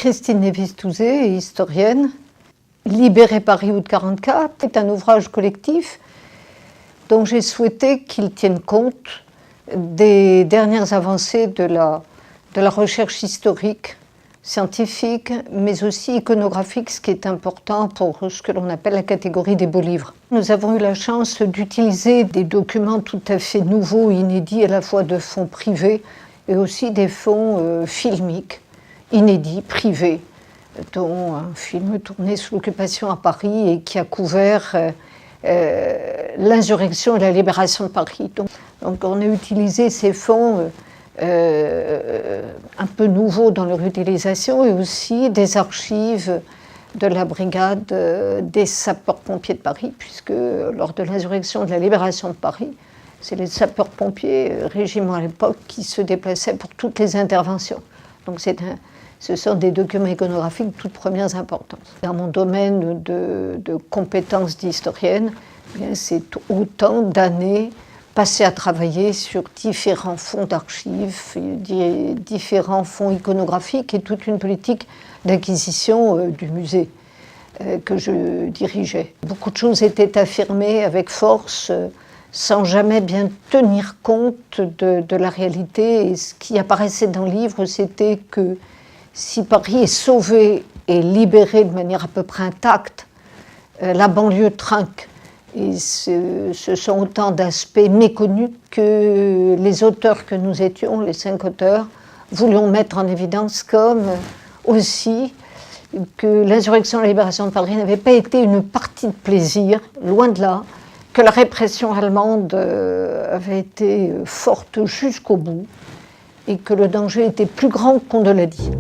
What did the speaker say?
Christine Lévy-Stouzet, historienne. Libérer Paris août 1944 est un ouvrage collectif dont j'ai souhaité qu'il tienne compte des dernières avancées de la recherche historique, scientifique, mais aussi iconographique, ce qui est important pour ce que l'on appelle la catégorie des beaux livres. Nous avons eu la chance d'utiliser des documents tout à fait nouveaux, inédits, à la fois de fonds privés et aussi des fonds filmiques, inédits, privés, dont un film tourné sous l'occupation à Paris et qui a couvert l'insurrection et la libération de Paris. Donc on a utilisé ces fonds un peu nouveaux dans leur utilisation et aussi des archives de la brigade des sapeurs-pompiers de Paris, puisque lors de l'insurrection et de la libération de Paris, c'est les sapeurs-pompiers, régiment à l'époque, qui se déplaçaient pour toutes les interventions. Donc ce sont des documents iconographiques de toutes premières importances. Dans mon domaine de compétences d'historienne, c'est autant d'années passées à travailler sur différents fonds d'archives, différents fonds iconographiques et toute une politique d'acquisition du musée que je dirigeais. Beaucoup de choses étaient affirmées avec force, sans jamais bien tenir compte de la réalité. Et ce qui apparaissait dans le livre, c'était que si Paris est sauvé et libéré de manière à peu près intacte, la banlieue trinque. Et ce sont autant d'aspects méconnus que les auteurs que nous étions, les 5 auteurs, voulions mettre en évidence, comme aussi que l'insurrection et la libération de Paris n'avait pas été une partie de plaisir, loin de là, que la répression allemande avait été forte jusqu'au bout et que le danger était plus grand qu'on ne l'a dit.